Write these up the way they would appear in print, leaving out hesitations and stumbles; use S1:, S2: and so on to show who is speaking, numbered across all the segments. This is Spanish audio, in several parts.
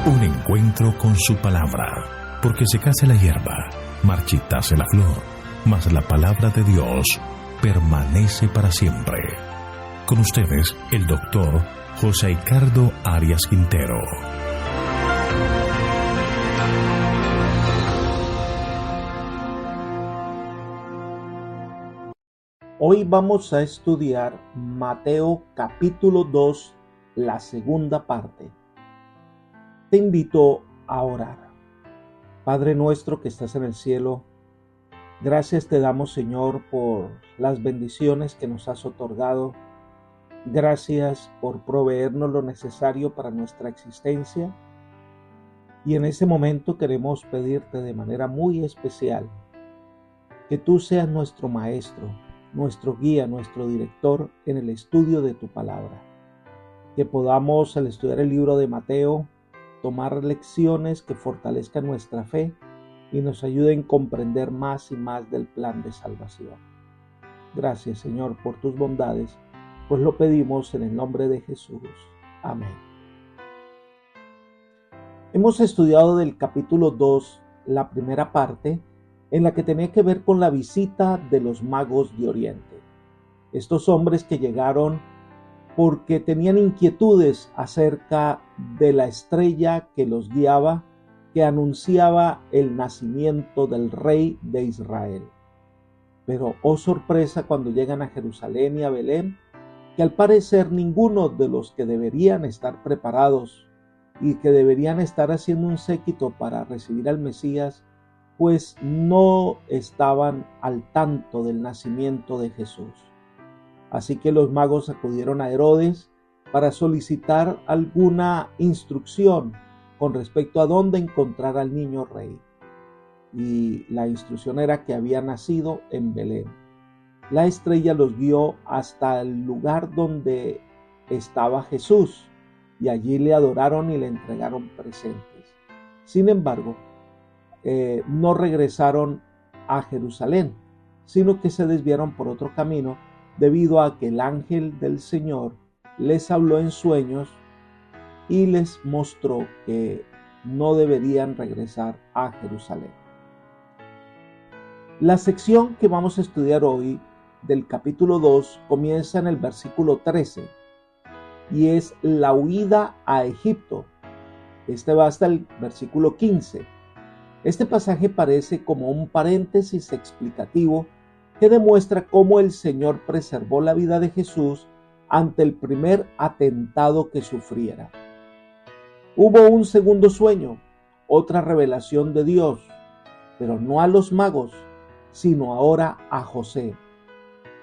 S1: Un encuentro con su palabra, porque secase la hierba, marchitase la flor, mas la palabra de Dios permanece para siempre. Con ustedes, el doctor José Ricardo Arias Quintero.
S2: Hoy vamos a estudiar Mateo capítulo 2, la segunda parte. Te invito a orar. Padre nuestro que estás en el cielo, gracias te damos, Señor, por las bendiciones que nos has otorgado. Gracias por proveernos lo necesario para nuestra existencia. Y en ese momento queremos pedirte de manera muy especial que tú seas nuestro maestro, nuestro guía, nuestro director en el estudio de tu palabra. Que podamos, al estudiar el libro de Mateo, tomar lecciones que fortalezcan nuestra fe y nos ayuden a comprender más y más del plan de salvación. Gracias, Señor, por tus bondades, pues lo pedimos en el nombre de Jesús. Amén. Hemos estudiado del capítulo 2, la primera parte, en la que tenía que ver con la visita de los magos de Oriente. Estos hombres que llegaron porque tenían inquietudes acerca de la estrella que los guiaba, que anunciaba el nacimiento del rey de Israel. Pero, oh sorpresa, cuando llegan a Jerusalén y a Belén, que al parecer ninguno de los que deberían estar preparados y que deberían estar haciendo un séquito para recibir al Mesías, pues no estaban al tanto del nacimiento de Jesús. Así que los magos acudieron a Herodes para solicitar alguna instrucción con respecto a dónde encontrar al niño rey. Y la instrucción era que había nacido en Belén. La estrella los guió hasta el lugar donde estaba Jesús, y allí le adoraron y le entregaron presentes. Sin embargo, no regresaron a Jerusalén, sino que se desviaron por otro camino, debido a que el ángel del Señor les habló en sueños y les mostró que no deberían regresar a Jerusalén. La sección que vamos a estudiar hoy del capítulo 2 comienza en el versículo 13 y es la huida a Egipto. Este va hasta el versículo 15. Este pasaje parece como un paréntesis explicativo que demuestra cómo el Señor preservó la vida de Jesús ante el primer atentado que sufriera. Hubo un segundo sueño, otra revelación de Dios, pero no a los magos, sino ahora a José.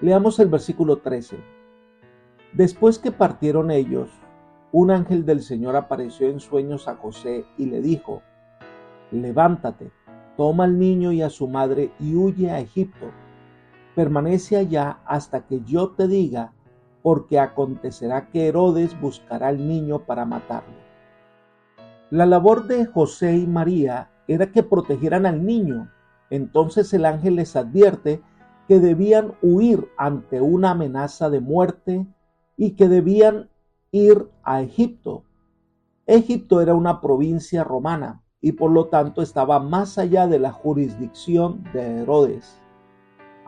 S2: Leamos el versículo 13. Después que partieron ellos, un ángel del Señor apareció en sueños a José y le dijo: levántate, toma al niño y a su madre y huye a Egipto. Permanece allá hasta que yo te diga, porque acontecerá que Herodes buscará al niño para matarlo. La labor de José y María era que protegieran al niño. Entonces el ángel les advierte que debían huir ante una amenaza de muerte y que debían ir a Egipto. Egipto era una provincia romana y por lo tanto estaba más allá de la jurisdicción de Herodes.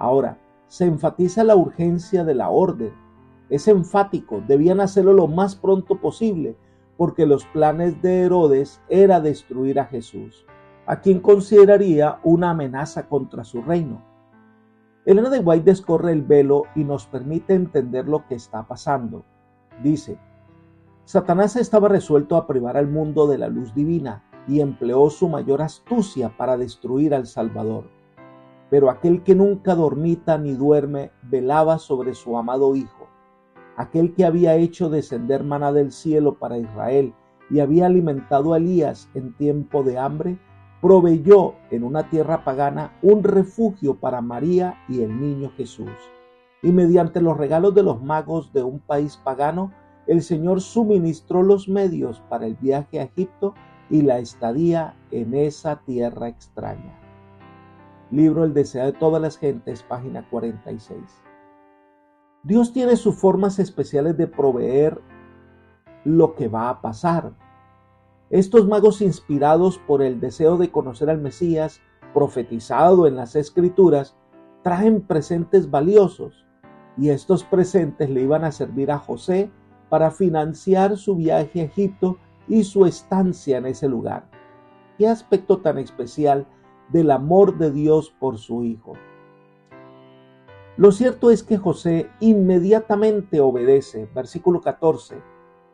S2: Ahora, se enfatiza la urgencia de la orden. Es enfático, debían hacerlo lo más pronto posible, porque los planes de Herodes era destruir a Jesús, a quien consideraría una amenaza contra su reino. Elena de White descorre el velo y nos permite entender lo que está pasando. Dice: Satanás estaba resuelto a privar al mundo de la luz divina y empleó su mayor astucia para destruir al Salvador. Pero aquel que nunca dormita ni duerme velaba sobre su amado Hijo. Aquel que había hecho descender maná del cielo para Israel y había alimentado a Elías en tiempo de hambre, proveyó en una tierra pagana un refugio para María y el niño Jesús. Y mediante los regalos de los magos de un país pagano, el Señor suministró los medios para el viaje a Egipto y la estadía en esa tierra extraña. Libro El deseo de todas las gentes, página 46. Dios tiene sus formas especiales de proveer lo que va a pasar. Estos magos, inspirados por el deseo de conocer al Mesías, profetizado en las Escrituras, traen presentes valiosos, y estos presentes le iban a servir a José para financiar su viaje a Egipto y su estancia en ese lugar. Qué aspecto tan especial del amor de Dios por su Hijo. Lo cierto es que José inmediatamente obedece. Versículo 14.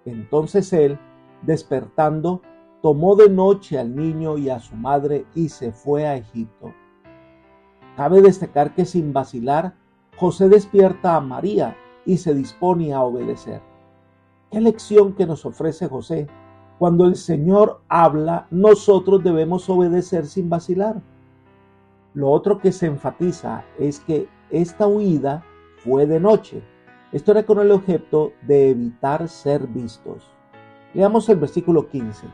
S2: Entonces él, despertando, tomó de noche al niño y a su madre y se fue a Egipto. Cabe destacar que sin vacilar, José despierta a María y se dispone a obedecer. ¿Qué lección que nos ofrece José? Cuando el Señor habla, nosotros debemos obedecer sin vacilar. Lo otro que se enfatiza es que esta huida fue de noche. Esto era con el objeto de evitar ser vistos. Leamos el versículo 15.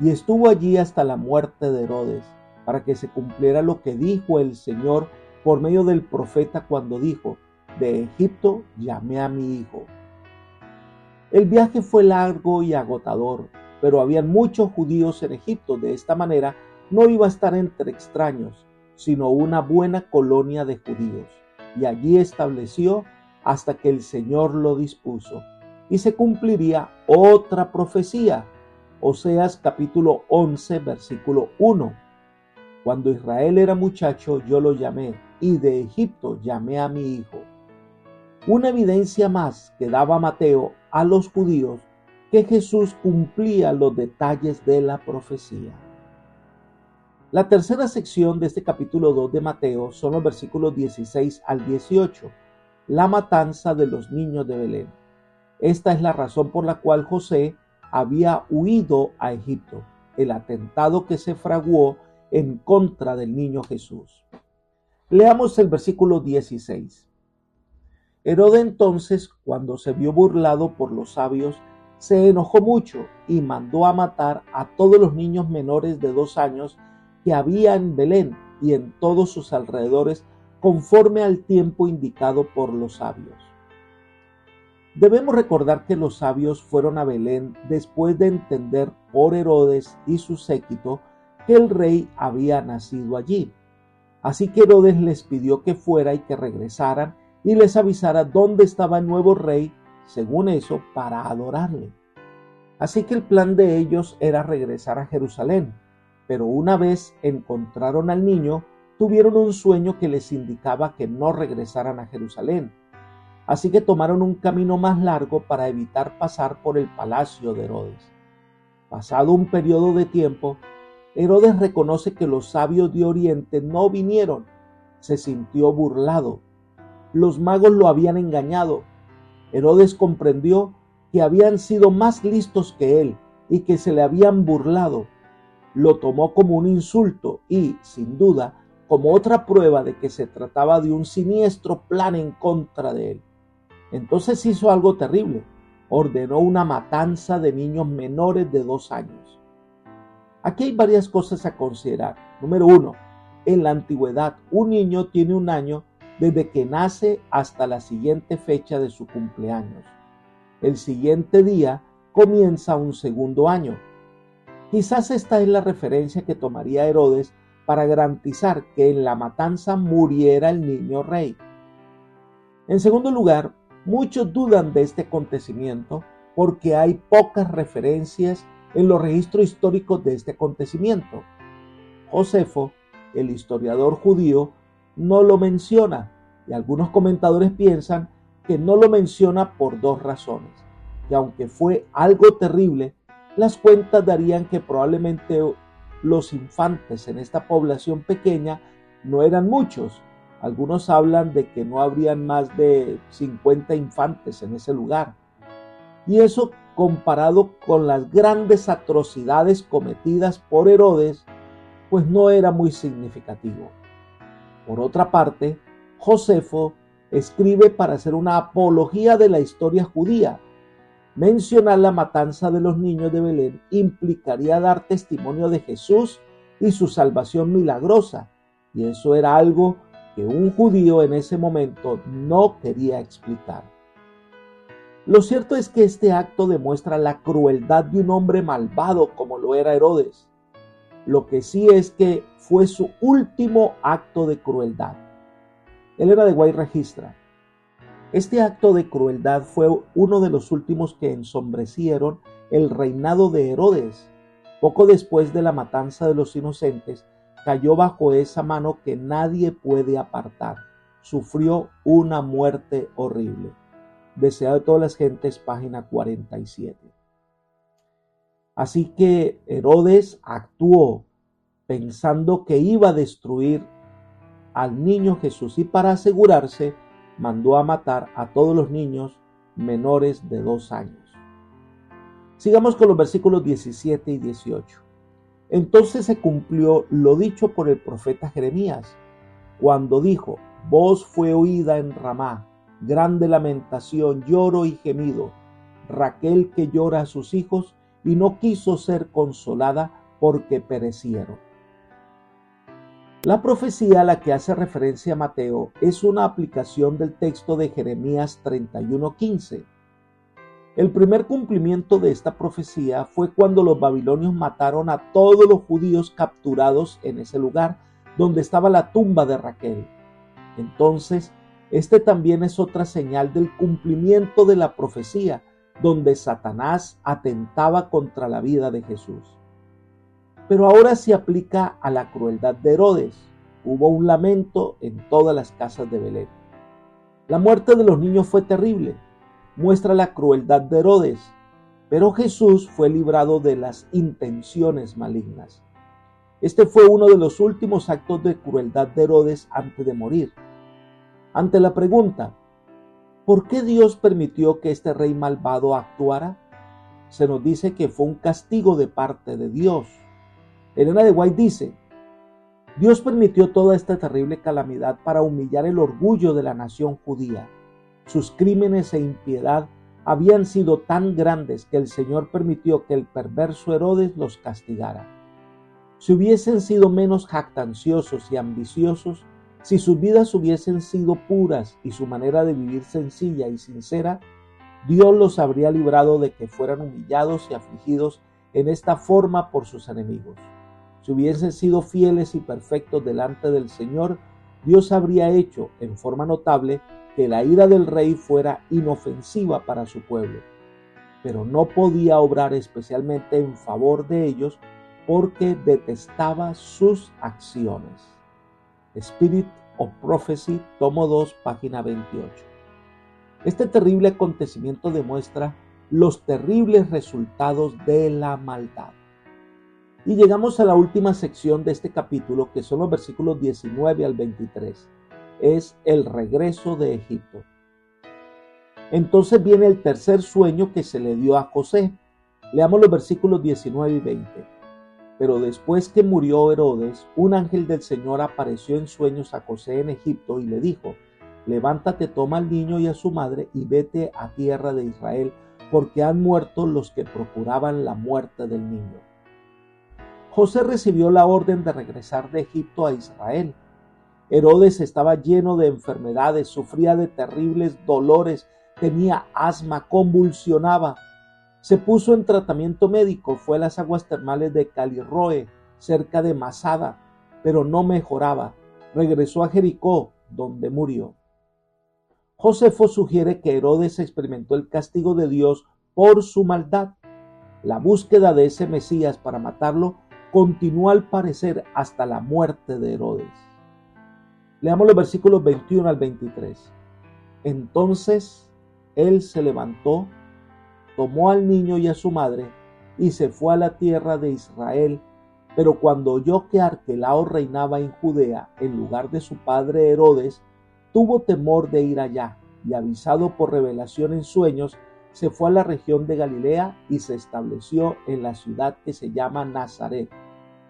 S2: Y estuvo allí hasta la muerte de Herodes, para que se cumpliera lo que dijo el Señor por medio del profeta cuando dijo: de Egipto llamé a mi hijo. El viaje fue largo y agotador, pero habían muchos judíos en Egipto. De esta manera no iba a estar entre extraños, sino una buena colonia de judíos. Y allí estableció hasta que el Señor lo dispuso. Y se cumpliría otra profecía. Oseas capítulo 11, versículo 1. Cuando Israel era muchacho, yo lo llamé, y de Egipto llamé a mi hijo. Una evidencia más que daba Mateo a los judíos que Jesús cumplía los detalles de la profecía. La tercera sección de este capítulo 2 de Mateo son los versículos 16 al 18, la matanza de los niños de Belén. Esta es la razón por la cual José había huido a Egipto, el atentado que se fraguó en contra del niño Jesús. Leamos el versículo 16. Herodes entonces, cuando se vio burlado por los sabios, se enojó mucho y mandó a matar a todos los niños menores de 2 años que había en Belén y en todos sus alrededores, conforme al tiempo indicado por los sabios. Debemos recordar que los sabios fueron a Belén después de entender por Herodes y su séquito que el rey había nacido allí. Así que Herodes les pidió que fuera y que regresaran y les avisara dónde estaba el nuevo rey, según eso, para adorarle. Así que el plan de ellos era regresar a Jerusalén, pero una vez encontraron al niño, tuvieron un sueño que les indicaba que no regresaran a Jerusalén. Así que tomaron un camino más largo para evitar pasar por el palacio de Herodes. Pasado un periodo de tiempo, Herodes reconoce que los sabios de Oriente no vinieron. Se sintió burlado. Los magos lo habían engañado. Herodes comprendió que habían sido más listos que él y que se le habían burlado. Lo tomó como un insulto y, sin duda, como otra prueba de que se trataba de un siniestro plan en contra de él. Entonces hizo algo terrible. Ordenó una matanza de niños menores de 2 años. Aquí hay varias cosas a considerar. Número 1. En la antigüedad, un niño tiene 1 año desde que nace hasta la siguiente fecha de su cumpleaños. El siguiente día comienza un segundo año. Quizás esta es la referencia que tomaría Herodes para garantizar que en la matanza muriera el niño rey. En segundo lugar, muchos dudan de este acontecimiento porque hay pocas referencias en los registros históricos de este acontecimiento. Josefo, el historiador judío, no lo menciona, y algunos comentadores piensan que no lo menciona por 2 razones, que aunque fue algo terrible, las cuentas darían que probablemente los infantes en esta población pequeña no eran muchos. Algunos hablan de que no habrían más de 50 infantes en ese lugar. Y eso, comparado con las grandes atrocidades cometidas por Herodes, pues no era muy significativo. Por otra parte, Josefo escribe para hacer una apología de la historia judía. Mencionar la matanza de los niños de Belén implicaría dar testimonio de Jesús y su salvación milagrosa, y eso era algo que un judío en ese momento no quería explicar. Lo cierto es que este acto demuestra la crueldad de un hombre malvado como lo era Herodes. Lo que sí es que fue su último acto de crueldad. Elena de White registra: este acto de crueldad fue uno de los últimos que ensombrecieron el reinado de Herodes. Poco después de la matanza de los inocentes, cayó bajo esa mano que nadie puede apartar. Sufrió una muerte horrible. Deseado de todas las gentes, página 47. Así que Herodes actuó pensando que iba a destruir al niño Jesús y para asegurarse mandó a matar a todos los niños menores de 2 años. Sigamos con los versículos 17 y 18. Entonces se cumplió lo dicho por el profeta Jeremías, cuando dijo: voz fue oída en Ramá, grande lamentación, lloro y gemido, Raquel que llora a sus hijos y no quiso ser consolada porque perecieron. La profecía a la que hace referencia Mateo es una aplicación del texto de Jeremías 31:15. El primer cumplimiento de esta profecía fue cuando los babilonios mataron a todos los judíos capturados en ese lugar donde estaba la tumba de Raquel. Entonces, este también es otra señal del cumplimiento de la profecía, donde Satanás atentaba contra la vida de Jesús. Pero ahora se aplica a la crueldad de Herodes. Hubo un lamento en todas las casas de Belén. La muerte de los niños fue terrible, muestra la crueldad de Herodes, pero Jesús fue librado de las intenciones malignas. Este fue uno de los últimos actos de crueldad de Herodes antes de morir. Ante la pregunta, ¿por qué Dios permitió que este rey malvado actuara? Se nos dice que fue un castigo de parte de Dios. Elena de White dice: Dios permitió toda esta terrible calamidad para humillar el orgullo de la nación judía. Sus crímenes e impiedad habían sido tan grandes que el Señor permitió que el perverso Herodes los castigara. Si hubiesen sido menos jactanciosos y ambiciosos, si sus vidas hubiesen sido puras y su manera de vivir sencilla y sincera, Dios los habría librado de que fueran humillados y afligidos en esta forma por sus enemigos. Si hubiesen sido fieles y perfectos delante del Señor, Dios habría hecho, en forma notable, que la ira del rey fuera inofensiva para su pueblo. Pero no podía obrar especialmente en favor de ellos porque detestaba sus acciones. Spirit of Prophecy, tomo 2, página 28. Este terrible acontecimiento demuestra los terribles resultados de la maldad. Y llegamos a la última sección de este capítulo, que son los versículos 19 al 23. Es el regreso de Egipto. Entonces viene el tercer sueño que se le dio a José. Leamos los versículos 19 y 20. Pero después que murió Herodes, un ángel del Señor apareció en sueños a José en Egipto y le dijo: levántate, toma al niño y a su madre y vete a tierra de Israel, porque han muerto los que procuraban la muerte del niño. José recibió la orden de regresar de Egipto a Israel. Herodes estaba lleno de enfermedades, sufría de terribles dolores, tenía asma, convulsionaba. Se puso en tratamiento médico, fue a las aguas termales de Calirroe, cerca de Masada, pero no mejoraba. Regresó a Jericó, donde murió. Josefo sugiere que Herodes experimentó el castigo de Dios por su maldad. La búsqueda de ese Mesías para matarlo continuó al parecer hasta la muerte de Herodes. Leamos los versículos 21 al 23. Entonces él se levantó, tomó al niño y a su madre y se fue a la tierra de Israel. Pero cuando oyó que Arquelao reinaba en Judea en lugar de su padre Herodes, tuvo temor de ir allá y, avisado por revelación en sueños, se fue a la región de Galilea y se estableció en la ciudad que se llama Nazaret,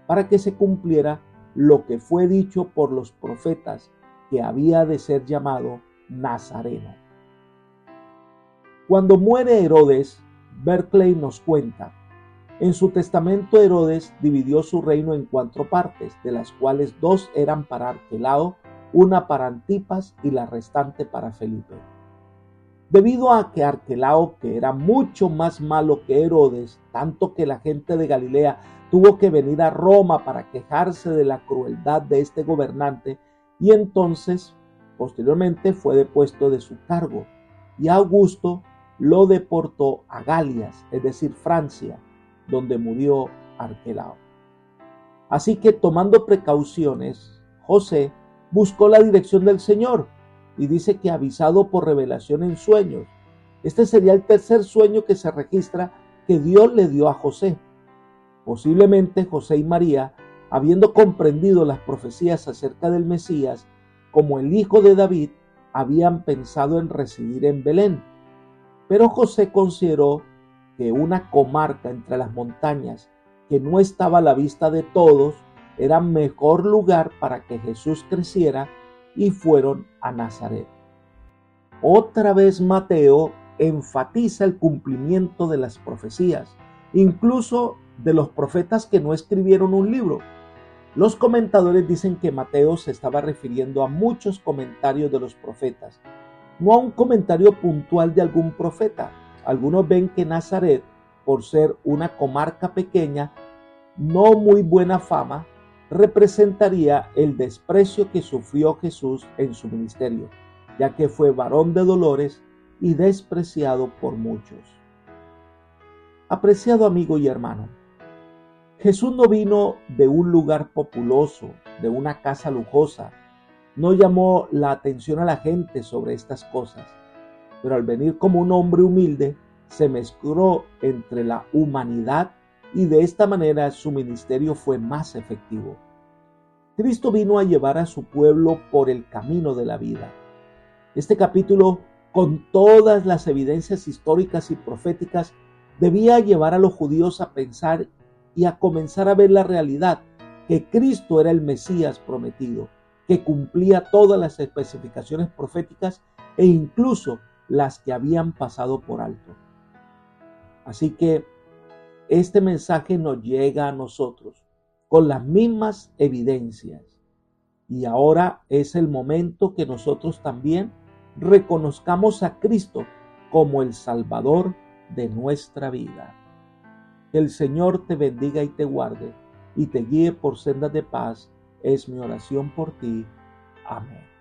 S2: para que se cumpliera lo que fue dicho por los profetas, que había de ser llamado Nazareno. Cuando muere Herodes, Berkeley nos cuenta: en su testamento Herodes dividió su reino en 4 partes, de las cuales 2 eran para Arquelao, una para Antipas y la restante para Felipe. debido a que Arquelao, que era mucho más malo que Herodes, tanto que la gente de Galilea tuvo que venir a Roma para quejarse de la crueldad de este gobernante, y entonces posteriormente fue depuesto de su cargo, y Augusto lo deportó a Galias, es decir, Francia, donde murió Arquelao. Así que, tomando precauciones, José buscó la dirección del Señor, y dice que avisado por revelación en sueños. Este sería el tercer sueño que se registra que Dios le dio a José. Posiblemente José y María, habiendo comprendido las profecías acerca del Mesías como el hijo de David, habían pensado en residir en Belén. Pero José consideró que una comarca entre las montañas que no estaba a la vista de todos era mejor lugar para que Jesús creciera, y fueron a Nazaret. Otra vez Mateo enfatiza el cumplimiento de las profecías, incluso de los profetas que no escribieron un libro. Los comentadores dicen que Mateo se estaba refiriendo a muchos comentarios de los profetas, no a un comentario puntual de algún profeta. Algunos ven que Nazaret, por ser una comarca pequeña, no muy buena fama, representaría el desprecio que sufrió Jesús en su ministerio, ya que fue varón de dolores y despreciado por muchos. Apreciado amigo y hermano, Jesús no vino de un lugar populoso, de una casa lujosa, no llamó la atención a la gente sobre estas cosas, pero al venir como un hombre humilde, se mezcló entre la humanidad, y de esta manera su ministerio fue más efectivo. Cristo vino a llevar a su pueblo por el camino de la vida. Este capítulo, con todas las evidencias históricas y proféticas, debía llevar a los judíos a pensar y a comenzar a ver la realidad, que Cristo era el Mesías prometido, que cumplía todas las especificaciones proféticas e incluso las que habían pasado por alto. Así que este mensaje nos llega a nosotros con las mismas evidencias, y ahora es el momento que nosotros también reconozcamos a Cristo como el Salvador de nuestra vida. Que el Señor te bendiga y te guarde y te guíe por sendas de paz, es mi oración por ti. Amén.